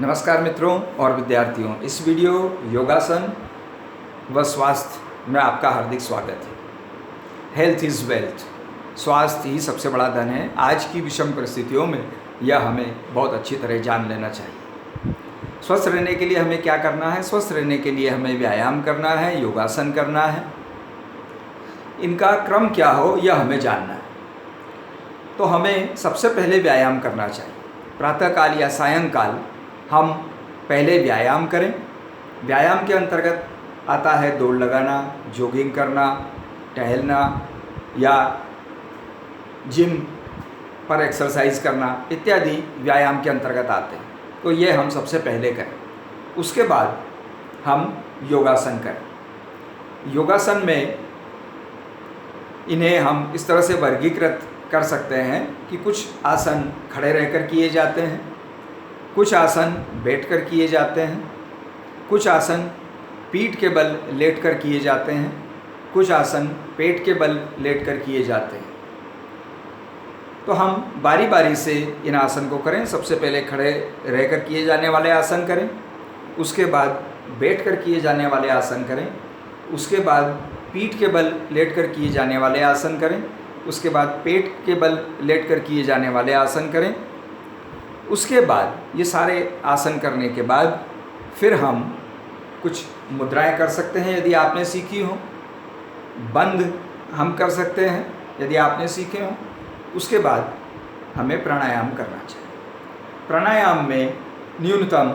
नमस्कार मित्रों और विद्यार्थियों, इस वीडियो योगासन व स्वास्थ्य में आपका हार्दिक स्वागत है। हेल्थ इज़ वेल्थ, स्वास्थ्य ही सबसे बड़ा धन है। आज की विषम परिस्थितियों में यह हमें बहुत अच्छी तरह जान लेना चाहिए। स्वस्थ रहने के लिए हमें क्या करना है? स्वस्थ रहने के लिए हमें व्यायाम करना है, योगासन करना है। इनका क्रम क्या हो यह हमें जानना है। तो हमें सबसे पहले व्यायाम करना चाहिए। प्रातःकाल या सायंकाल हम पहले व्यायाम करें। व्यायाम के अंतर्गत आता है दौड़ लगाना, जॉगिंग करना, टहलना या जिम पर एक्सरसाइज करना इत्यादि व्यायाम के अंतर्गत आते हैं। तो ये हम सबसे पहले करें। उसके बाद हम योगासन करें। योगासन में इन्हें हम इस तरह से वर्गीकृत कर सकते हैं कि कुछ आसन खड़े रहकर किए जाते हैं, कुछ आसन बैठकर किए जाते हैं, कुछ आसन पीठ के बल लेटकर किए जाते हैं, कुछ आसन पेट के बल लेटकर किए जाते हैं। तो हम बारी बारी से इन आसन को करें। सबसे पहले खड़े रहकर किए जाने वाले आसन करें, उसके बाद बैठकर किए जाने वाले आसन करें, उसके बाद पीठ के बल लेटकर किए जाने वाले आसन करें, उसके बाद पेट के बल लेटकर किए जाने वाले आसन करें। उसके बाद ये सारे आसन करने के बाद फिर हम कुछ मुद्राएं कर सकते हैं यदि आपने सीखी हो, बंद हम कर सकते हैं यदि आपने सीखे हो। उसके बाद हमें प्राणायाम करना चाहिए। प्राणायाम में न्यूनतम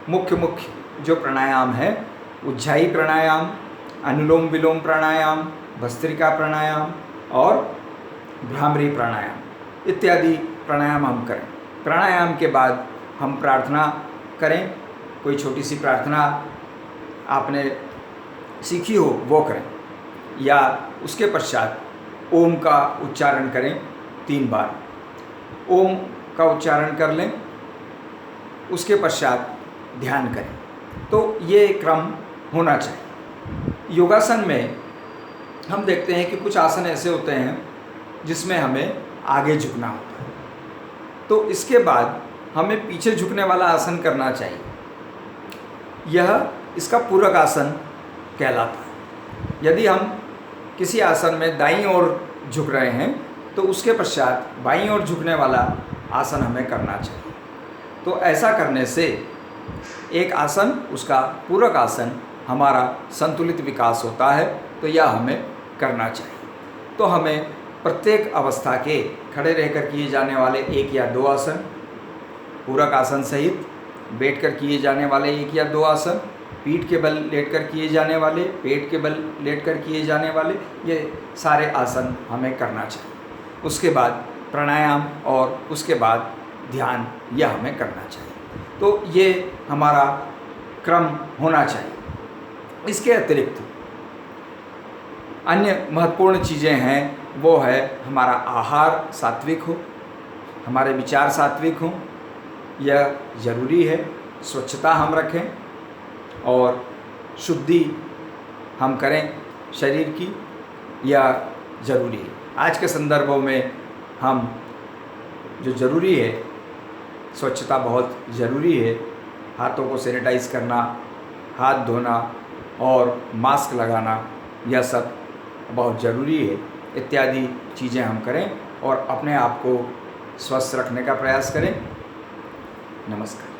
मुख्य जो प्राणायाम है, उज्जाई प्राणायाम, अनुलोम विलोम प्राणायाम, भस्त्रिका प्राणायाम और भ्रामरी प्राणायाम इत्यादि प्राणायाम हम करें। प्राणायाम के बाद हम प्रार्थना करें। कोई छोटी सी प्रार्थना आपने सीखी हो वो करें, या उसके पश्चात ओम का उच्चारण करें 3 बार। ओम का उच्चारण कर लें, उसके पश्चात ध्यान करें। तो ये क्रम होना चाहिए। योगासन में हम देखते हैं कि कुछ आसन ऐसे होते हैं जिसमें हमें आगे झुकना होता है, तो इसके बाद हमें पीछे झुकने वाला आसन करना चाहिए। यह इसका पूरक आसन कहलाता है। यदि हम किसी आसन में दाईं ओर झुक रहे हैं तो उसके पश्चात बाईं ओर झुकने वाला आसन हमें करना चाहिए। तो ऐसा करने से एक आसन, उसका पूरक आसन, हमारा संतुलित विकास होता है। तो यह हमें करना चाहिए। तो हमें प्रत्येक अवस्था के खड़े रहकर किए जाने वाले 1 या 2 आसन, पूरक आसन सहित बैठकर किए जाने वाले 1 या 2 आसन, पीठ के बल लेटकर किए जाने वाले, पेट के बल लेटकर किए जाने वाले, ये सारे आसन हमें करना चाहिए। उसके बाद प्राणायाम और उसके बाद ध्यान, यह हमें करना चाहिए। तो ये हमारा क्रम होना चाहिए। इसके अतिरिक्त अन्य महत्वपूर्ण चीज़ें हैं, वो है हमारा आहार सात्विक हो, हमारे विचार सात्विक हों, यह ज़रूरी है। स्वच्छता हम रखें और शुद्धि हम करें शरीर की, यह ज़रूरी है। आज के संदर्भों में हम जो ज़रूरी है, स्वच्छता बहुत ज़रूरी है। हाथों को सैनिटाइज करना, हाथ धोना और मास्क लगाना, यह सब बहुत ज़रूरी है। इत्यादि चीज़ें हम करें और अपने आप को स्वस्थ रखने का प्रयास करें। नमस्कार।